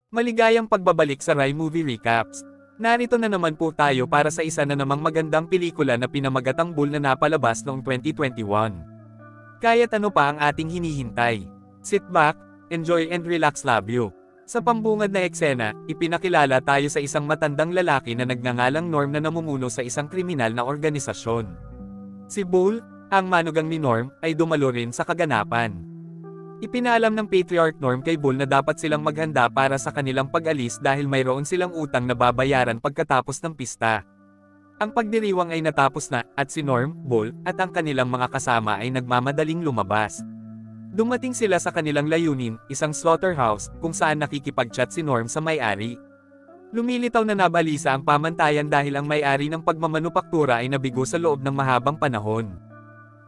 Maligayang pagbabalik sa Rai Movie Recaps. Narito na naman po tayo para sa isa na namang magandang pelikula na pinamagatang Bull na napalabas noong 2021. Kaya't ano pa ang ating hinihintay? Sit back, enjoy and relax, love you. Sa pambungad na eksena, ipinakilala tayo sa isang matandang lalaki na nagngangalang Norm na namumuno sa isang kriminal na organisasyon. Si Bull, ang manugang ni Norm, ay dumalo rin sa kaganapan. Ipinaalam ng Patriarch Norm kay Bull na dapat silang maghanda para sa kanilang pag-alis dahil mayroon silang utang na babayaran pagkatapos ng pista. Ang pagdiriwang ay natapos na, at si Norm, Bull, at ang kanilang mga kasama ay nagmamadaling lumabas. Dumating sila sa kanilang layunin, isang slaughterhouse, kung saan nakikipag-chat si Norm sa may-ari. Lumilitaw na nabalisa ang pamantayan dahil ang may-ari ng pagmamanupaktura ay nabigo sa loob ng mahabang panahon.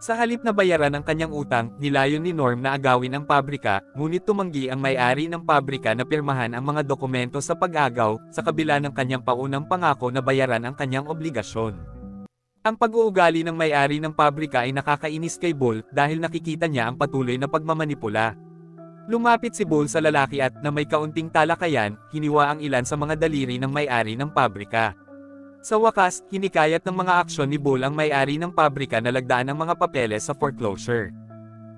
Sa halip na bayaran ang kanyang utang, nilayon ni Norm na agawin ang pabrika, ngunit tumanggi ang may-ari ng pabrika na pirmahan ang mga dokumento sa pag-agaw, sa kabila ng kanyang paunang pangako na bayaran ang kanyang obligasyon. Ang pag-uugali ng may-ari ng pabrika ay nakakainis kay Bull dahil nakikita niya ang patuloy na pagmamanipula. Lumapit si Bull sa lalaki at, na may kaunting talakayan, hiniwa ang ilan sa mga daliri ng may-ari ng pabrika. Sa wakas, hinikayat ng mga aksyon ni Bull ang may-ari ng pabrika na lagdaan ang mga papeles sa foreclosure.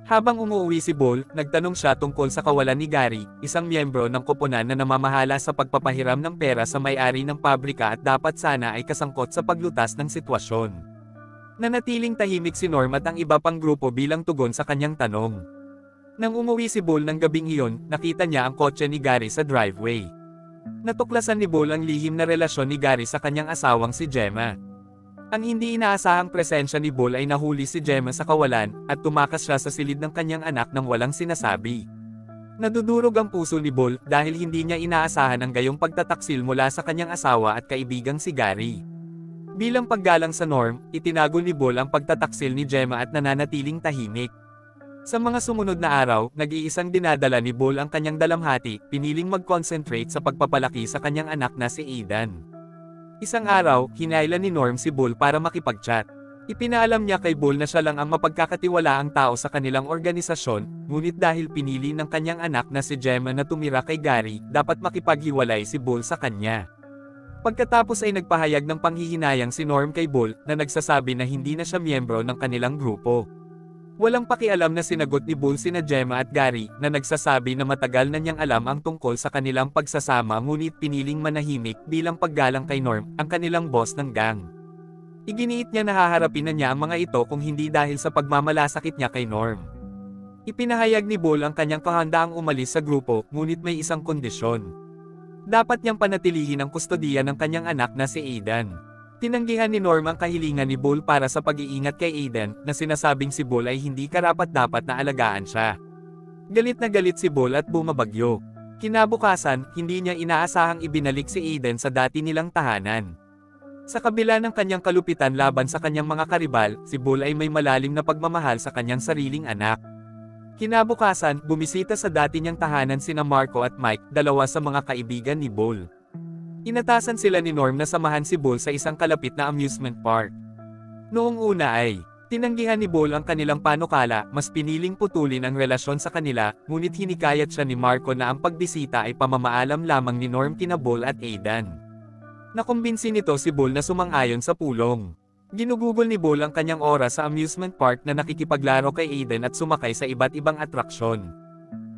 Habang umuwi si Bull, nagtanong siya tungkol sa kawalan ni Gary, isang miyembro ng koponan na namamahala sa pagpapahiram ng pera sa may-ari ng pabrika at dapat sana ay kasangkot sa paglutas ng sitwasyon. Nanatiling tahimik si Norm at ang iba pang grupo bilang tugon sa kanyang tanong. Nang umuwi si Bull ng gabing iyon, nakita niya ang kotse ni Gary sa driveway. Natuklasan ni Bull ang lihim na relasyon ni Gary sa kanyang asawang si Gemma. Ang hindi inaasahang presensya ni Bull ay nahuli si Gemma sa kawalan, at tumakas siya sa silid ng kanyang anak nang walang sinasabi. Nadudurog ang puso ni Bull dahil hindi niya inaasahan ang gayong pagtataksil mula sa kanyang asawa at kaibigang si Gary. Bilang paggalang sa Norm, itinago ni Bull ang pagtataksil ni Gemma at nananatiling tahimik. Sa mga sumunod na araw, nag-iisang dinadala ni Bull ang kanyang dalamhati, piniling mag-concentrate sa pagpapalaki sa kanyang anak na si Aidan. Isang araw, hinailan ni Norm si Bull para makipag-chat. Ipinaalam niya kay Bull na siya lang ang mapagkakatiwalaang tao sa kanilang organisasyon, ngunit dahil pinili ng kanyang anak na si Gemma na tumira kay Gary, dapat makipaghiwalay si Bull sa kanya. Pagkatapos ay nagpahayag ng panghihinayang si Norm kay Bull, na nagsasabi na hindi na siya miyembro ng kanilang grupo. Walang pakialam na sinagot ni Bull sina Gemma at Gary, na nagsasabi na matagal na niyang alam ang tungkol sa kanilang pagsasama ngunit piniling manahimik bilang paggalang kay Norm, ang kanilang boss ng gang. Iginiit niya na haharapin na niya ang mga ito kung hindi dahil sa pagmamalasakit niya kay Norm. Ipinahayag ni Bull ang kanyang kahandaang umalis sa grupo, ngunit may isang kondisyon. Dapat niyang panatilihin ang kustodiya ng kanyang anak na si Aidan. Tinanggihan ni Norm ang kahilingan ni Bull para sa pag-iingat kay Aidan, na sinasabing si Bull ay hindi karapat-dapat na alagaan siya. Galit na galit si Bull at bumabagyo. Kinabukasan, hindi niya inaasahang ibinalik si Aidan sa dati nilang tahanan. Sa kabila ng kanyang kalupitan laban sa kanyang mga karibal, si Bull ay may malalim na pagmamahal sa kanyang sariling anak. Kinabukasan, bumisita sa dati niyang tahanan sina Marco at Mike, dalawa sa mga kaibigan ni Bull. Inatasan sila ni Norm na samahan si Bull sa isang kalapit na amusement park. Noong una ay, tinanggihan ni Bull ang kanilang panukala, mas piniling putulin ang relasyon sa kanila, ngunit hinikayat siya ni Marco na ang pagbisita ay pamamaalam lamang ni Norm kina Bull at Aidan. Nakumbinsi nito si Bull na sumang-ayon sa pulong. Ginugugol ni Bull ang kanyang oras sa amusement park na nakikipaglaro kay Aidan at sumakay sa iba't ibang atraksyon.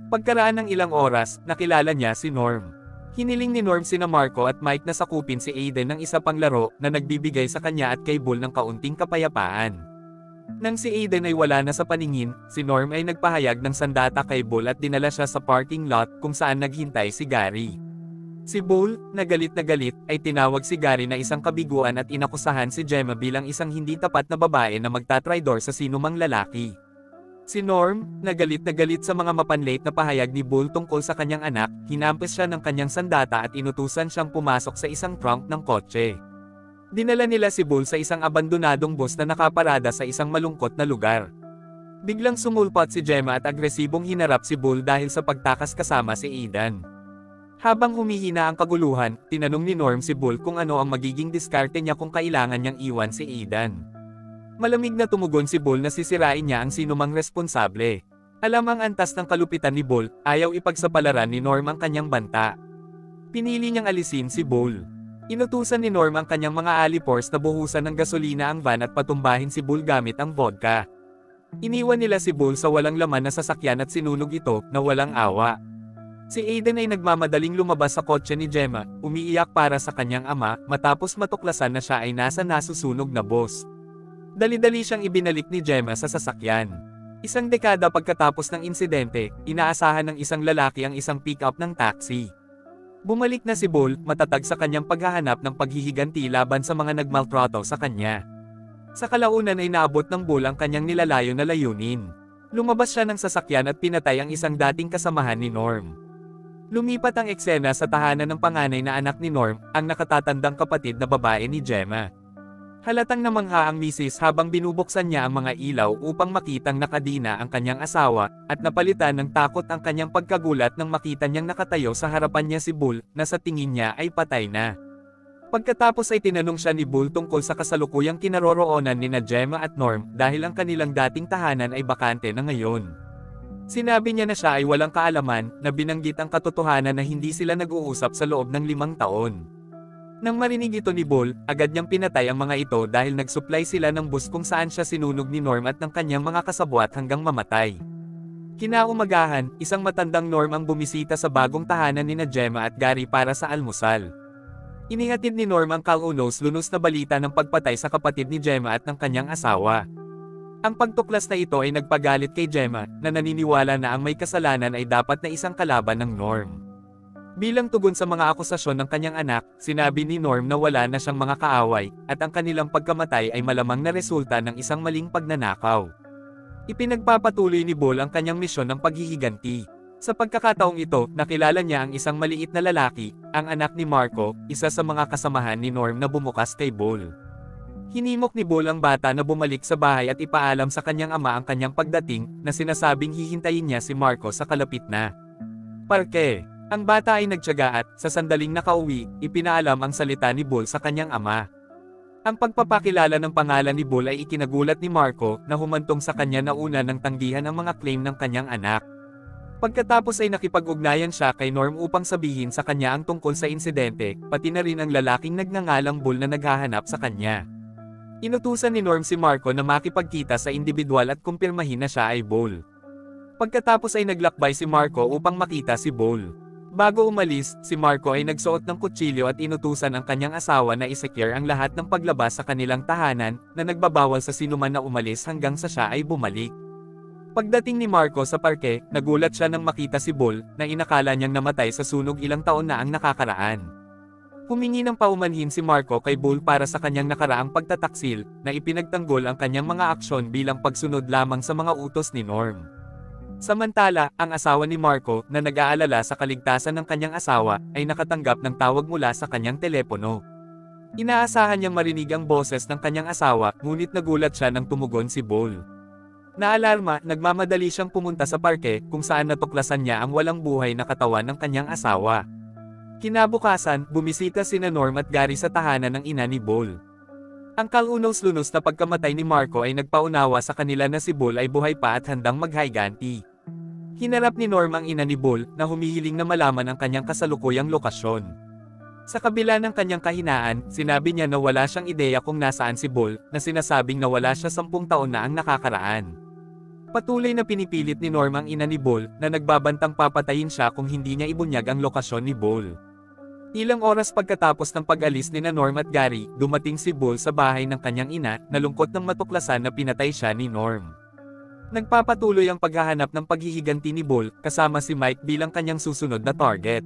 Pagkaraan ng ilang oras, nakilala niya si Norm. Hiniling ni Norm sina Marco at Mike na sakupin si Aidan ng isa pang laro na nagbibigay sa kanya at kay Bull ng kaunting kapayapaan. Nang si Aidan ay wala na sa paningin, si Norm ay nagpahayag ng sandata kay Bull at dinala siya sa parking lot kung saan naghintay si Gary. Si Bull, na galit, ay tinawag si Gary na isang kabiguan at inakusahan si Gemma bilang isang hindi tapat na babae na magtatraidor sa sinumang lalaki. Si Norm, na galit sa mga mapanlate na pahayag ni Bull tungkol sa kanyang anak, hinampes siya ng kanyang sandata at inutusan siyang pumasok sa isang trunk ng kotse. Dinala nila si Bull sa isang abandonadong bus na nakaparada sa isang malungkot na lugar. Biglang sumulpot si Gemma at agresibong hinarap si Bull dahil sa pagtakas kasama si Aidan. Habang humihina ang kaguluhan, tinanong ni Norm si Bull kung ano ang magiging diskarte niya kung kailangan niyang iwan si Aidan. Malamig na tumugon si Bull na sisirain niya ang sinumang responsable. Alam ang antas ng kalupitan ni Bull, ayaw ipagsapalaran ni Norm ang kanyang banta. Pinili niyang alisin si Bull. Inutusan ni Norm ang kanyang mga alipors na buhusan ng gasolina ang van at patumbahin si Bull gamit ang vodka. Iniwan nila si Bull sa walang laman na sasakyan at sinunog ito na walang awa. Si Aiden ay nagmamadaling lumabas sa kotse ni Gemma, umiiyak para sa kanyang ama, matapos matuklasan na siya ay nasa nasusunog na bus. Dali-dali siyang ibinalik ni Gemma sa sasakyan. Isang dekada pagkatapos ng insidente, inaasahan ng isang lalaki ang isang pick-up ng taxi. Bumalik na si Bull, matatag sa kanyang paghahanap ng paghihiganti laban sa mga nagmaltrato sa kanya. Sa kalaunan ay naabot ng Bull ang kanyang nilalayo na layunin. Lumabas siya ng sasakyan at pinatay ang isang dating kasamahan ni Norm. Lumipat ang eksena sa tahanan ng panganay na anak ni Norm, ang nakatatandang kapatid na babae ni Gemma. Halatang namangha ang misis habang binubuksan niya ang mga ilaw upang makitang nakadina ang kanyang asawa, at napalitan ng takot ang kanyang pagkagulat nang makita niyang nakatayo sa harapan niya si Bull, na sa tingin niya ay patay na. Pagkatapos ay tinanong siya ni Bull tungkol sa kasalukuyang kinaroroonan ni Gemma at Norm dahil ang kanilang dating tahanan ay bakante na ngayon. Sinabi niya na siya ay walang kaalaman, na binanggit ang katotohanan na hindi sila nag-uusap sa loob ng 5 taon. Nang marinig ito ni Bull, agad niyang pinatay ang mga ito dahil nagsupply sila ng bus kung saan siya sinunog ni Norm at ng kanyang mga kasabwat hanggang mamatay. Kinaumagahan, isang matandang Norm ang bumisita sa bagong tahanan ni Gemma at Gary para sa almusal. Inihatid ni Norm ang kaunos-lunos na balita ng pagpatay sa kapatid ni Gemma at ng kanyang asawa. Ang pagtuklas na ito ay nagpagalit kay Gemma, na naniniwala na ang may kasalanan ay dapat na isang kalaban ng Norm. Bilang tugon sa mga akusasyon ng kanyang anak, sinabi ni Norm na wala na siyang mga kaaway, at ang kanilang pagkamatay ay malamang na resulta ng isang maling pagnanakaw. Ipinagpapatuloy ni Bull ang kanyang misyon ng paghihiganti. Sa pagkakataong ito, nakilala niya ang isang maliit na lalaki, ang anak ni Marco, isa sa mga kasamahan ni Norm na bumukas kay Bull. Hinimok ni Bull ang bata na bumalik sa bahay at ipaalam sa kanyang ama ang kanyang pagdating, na sinasabing hihintayin niya si Marco sa kalapit na parke. Ang bata ay nagtiyaga at, sa sandaling nakauwi, ipinaalam ang salita ni Bull sa kanyang ama. Ang pagpapakilala ng pangalan ni Bull ay ikinagulat ni Marco, na humantong sa kanya na una ng tanggihan ang mga claim ng kanyang anak. Pagkatapos ay nakipag-ugnayan siya kay Norm upang sabihin sa kanya ang tungkol sa insidente, pati na rin ang lalaking nagngangalang Bull na naghahanap sa kanya. Inutusan ni Norm si Marco na makipagkita sa individual at kumpirmahin na siya ay Bull. Pagkatapos ay naglakbay si Marco upang makita si Bull. Bago umalis, si Marco ay nagsuot ng kutsilyo at inutusan ang kanyang asawa na i-secure ang lahat ng paglabas sa kanilang tahanan, na nagbabawal sa sinuman na umalis hanggang sa siya ay bumalik. Pagdating ni Marco sa parke, nagulat siya nang makita si Bull, na inakala niyang namatay sa sunog ilang taon na ang nakakaraan. Humingi ng paumanhin si Marco kay Bull para sa kanyang nakaraang pagtataksil, na ipinagtanggol ang kanyang mga aksyon bilang pagsunod lamang sa mga utos ni Norm. Samantala, ang asawa ni Marco, na nag-aalala sa kaligtasan ng kanyang asawa, ay nakatanggap ng tawag mula sa kanyang telepono. Inaasahan niyang marinig ang boses ng kanyang asawa, ngunit nagulat siya nang tumugon si Bull. Naalarma, nagmamadali siyang pumunta sa parke, kung saan natuklasan niya ang walang buhay na katawan ng kanyang asawa. Kinabukasan, bumisita sina Norm at Gary sa tahanan ng ina ni Bull. Ang kalunos-lunos na pagkamatay ni Marco ay nagpaunawa sa kanila na si Bull ay buhay pa at handang maghiganti. Hinarap ni Norm ang ina ni Bull, na humihiling na malaman ang kanyang kasalukuyang lokasyon. Sa kabila ng kanyang kahinaan, sinabi niya na wala siyang ideya kung nasaan si Bull, na sinasabing na wala siya 10 taon na ang nakakaraan. Patuloy na pinipilit ni Norm ang ina ni Bull, na nagbabantang papatayin siya kung hindi niya ibunyag ang lokasyon ni Bull. Ilang oras pagkatapos ng pag-alis ni Norm at Gary, dumating si Bull sa bahay ng kanyang ina, nalungkot nang matuklasan na pinatay siya ni Norm. Nagpapatuloy ang paghahanap ng paghihiganti ni Bull, kasama si Mike bilang kanyang susunod na target.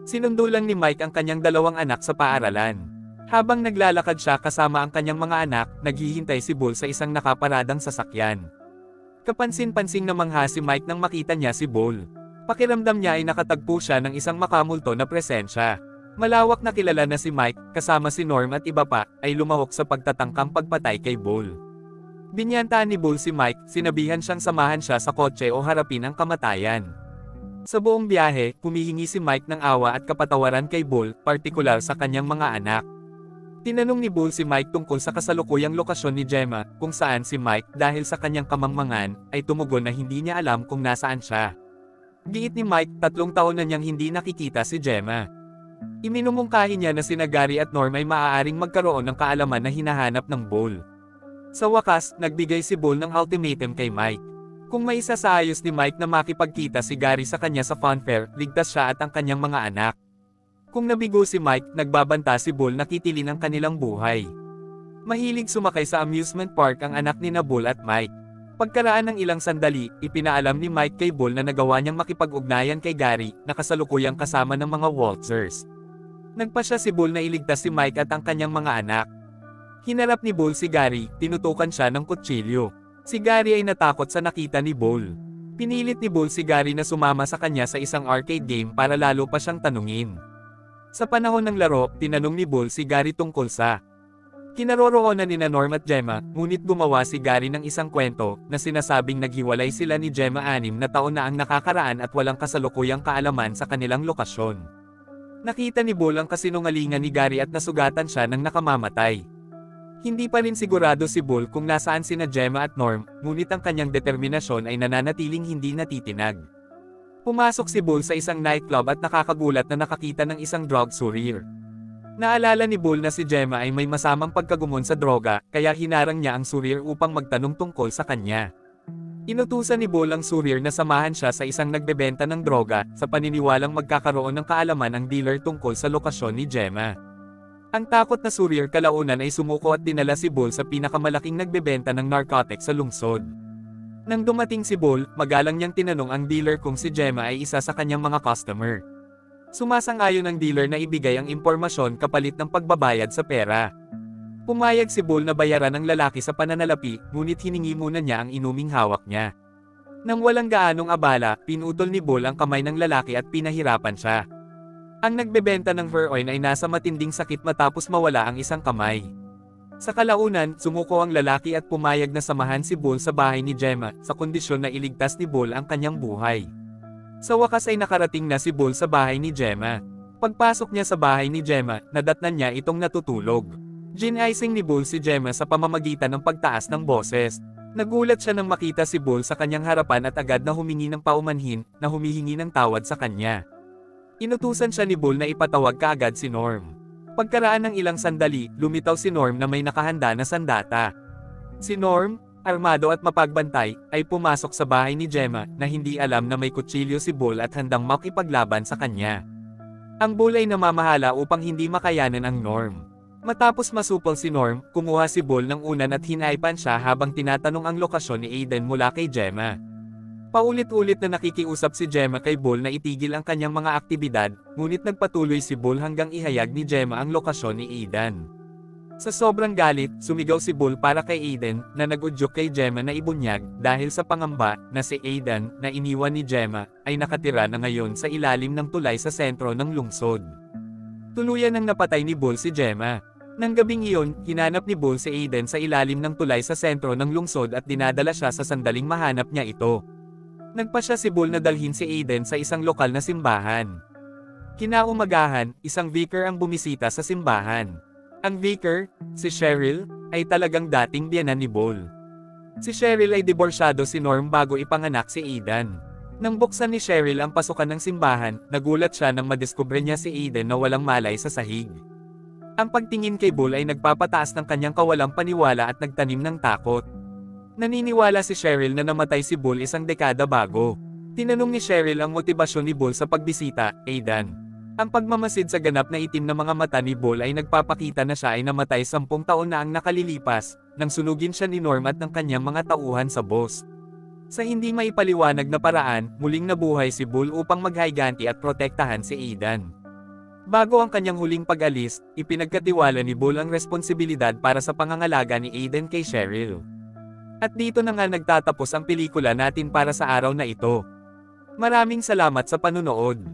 Sinundo lang ni Mike ang kanyang 2 anak sa paaralan. Habang naglalakad siya kasama ang kanyang mga anak, naghihintay si Bull sa isang nakaparadang sasakyan. Kapansin-pansing namangha si Mike nang makita niya si Bull. Pakiramdam niya ay nakatagpo siya ng isang makamulto na presensya. Malawak na kilala na si Mike, kasama si Norm at iba pa, ay lumahok sa pagtatangkang pagpatay kay Bull. Binyantaan ni Bull si Mike, sinabihan siyang samahan siya sa kotse o harapin ang kamatayan. Sa buong biyahe, humihingi si Mike ng awa at kapatawaran kay Bull, partikular sa kanyang mga anak. Tinanong ni Bull si Mike tungkol sa kasalukuyang lokasyon ni Gemma, kung saan si Mike, dahil sa kanyang kamangmangan, ay tumugon na hindi niya alam kung nasaan siya. Giit ni Mike, 3 taon na niyang hindi nakikita si Gemma. Iminumungkahi niya na sina Gary at Norm ay maaaring magkaroon ng kaalaman na hinahanap ng Bull. Sa wakas, nagbigay si Bull ng ultimatum kay Mike. Kung may isasaayos ni Mike na makipagkita si Gary sa kanya sa funfair, ligtas siya at ang kanyang mga anak. Kung nabigo si Mike, nagbabanta si Bull na kitilin ang kanilang buhay. Mahilig sumakay sa amusement park ang anak ni Bull at Mike. Pagkaraan ng ilang sandali, ipinaalam ni Mike kay Bull na nagawa niyang makipag-ugnayan kay Gary, na kasalukuyang kasama ng mga waltzers. Nagpasya si Bull na iligtas si Mike at ang kanyang mga anak. Hinarap ni Bull si Gary, tinutukan siya ng kutsilyo. Si Gary ay natakot sa nakita ni Bull. Pinilit ni Bull si Gary na sumama sa kanya sa isang arcade game para lalo pa siyang tanungin. Sa panahon ng laro, tinanong ni Bull si Gary tungkol sa kinaroroonan ni Norm at Gemma, ngunit gumawa si Gary ng isang kwento na sinasabing naghiwalay sila ni Gemma 6 na taon na ang nakakaraan at walang kasalukuyang kaalaman sa kanilang lokasyon. Nakita ni Bull ang kasinungalingan ni Gary at nasugatan siya ng nakamamatay. Hindi pa rin sigurado si Bull kung nasaan sina Gemma at Norm, ngunit ang kanyang determinasyon ay nananatiling hindi natitinag. Pumasok si Bull sa isang nightclub at nakakagulat na nakakita ng isang drug courier. Naalala ni Bull na si Gemma ay may masamang pagkagumon sa droga, kaya hinarang niya ang courier upang magtanong tungkol sa kanya. Inutusan ni Bull ang courier na samahan siya sa isang nagbebenta ng droga, sa paniniwalang magkakaroon ng kaalaman ang dealer tungkol sa lokasyon ni Gemma. Ang takot na courier kalaunan ay sumuko at dinala si Bull sa pinakamalaking nagbebenta ng narcotics sa lungsod. Nang dumating si Bull, magalang niyang tinanong ang dealer kung si Gemma ay isa sa kanyang mga customer. Sumasang-ayon ang dealer na ibigay ang impormasyon kapalit ng pagbabayad sa pera. Pumayag si Bull na bayaran ng lalaki sa pananalapi, ngunit hiningi muna niya ang inuming hawak niya. Nang walang gaanong abala, pinutol ni Bull ang kamay ng lalaki at pinahirapan siya. Ang nagbebenta ng heroin ay nasa matinding sakit matapos mawala ang isang kamay. Sa kalaunan, sumuko ang lalaki at pumayag na samahan si Bull sa bahay ni Gemma, sa kondisyon na iligtas ni Bull ang kanyang buhay. Sa wakas ay nakarating na si Bull sa bahay ni Gemma. Pagpasok niya sa bahay ni Gemma, nadatnan niya itong natutulog. Ginising ni Bull si Gemma sa pamamagitan ng pagtaas ng boses. Nagulat siya nang makita si Bull sa kanyang harapan at agad na humingi ng paumanhin, na humihingi ng tawad sa kanya. Inutusan siya ni Bull na ipatawag kaagad si Norm. Pagkaraan ng ilang sandali, lumitaw si Norm na may nakahanda na sandata. Si Norm, armado at mapagbantay, ay pumasok sa bahay ni Gemma, na hindi alam na may kutsilyo si Bull at handang makipaglaban sa kanya. Ang Bull ay namamahala upang hindi makayanan ang Norm. Matapos masupol si Norm, kumuha si Bull ng unan at hinaipan siya habang tinatanong ang lokasyon ni Aiden mula kay Gemma. Paulit-ulit na nakikiusap si Gemma kay Bull na itigil ang kanyang mga aktibidad, ngunit nagpatuloy si Bull hanggang ihayag ni Gemma ang lokasyon ni Aiden. Sa sobrang galit, sumigaw si Bull para kay Aiden, na nag-udyok kay Gemma na ibunyag, dahil sa pangamba, na si Aiden, na iniwan ni Gemma, ay nakatira na ngayon sa ilalim ng tulay sa sentro ng lungsod. Tuluyan nang napatay ni Bull si Gemma. Nang gabing iyon, hinanap ni Bull si Aiden sa ilalim ng tulay sa sentro ng lungsod at dinadala siya sa sandaling mahanap niya ito. Nagpasya si Bull na dalhin si Aiden sa isang lokal na simbahan. Kinaumagahan, isang vicar ang bumisita sa simbahan. Ang vicar, si Cheryl, ay talagang dating biyenan ni Bull. Si Cheryl ay diborsyado si Norm bago ipanganak si Aiden. Nang buksan ni Cheryl ang pasukan ng simbahan, nagulat siya nang madiskubre niya si Aiden na walang malay sa sahig. Ang pagtingin kay Bull ay nagpapataas ng kanyang kawalang paniwala at nagtanim ng takot. Naniniwala si Cheryl na namatay si Bull isang dekada bago. Tinanong ni Cheryl ang motibasyon ni Bull sa pagbisita, Aiden. Ang pagmamasid sa ganap na itim na mga mata ni Bull ay nagpapakita na siya ay namatay 10 taon na ang nakalilipas, nang sunugin siya ni Norm at ng kanyang mga tauhan sa boss. Sa hindi maipaliwanag na paraan, muling nabuhay si Bull upang maghayganti at protektahan si Aiden. Bago ang kanyang huling pag-alis, ipinagkatiwala ni Bull ang responsibilidad para sa pangangalaga ni Aiden kay Cheryl. At dito na nga nagtatapos ang pelikula natin para sa araw na ito. Maraming salamat sa panunood.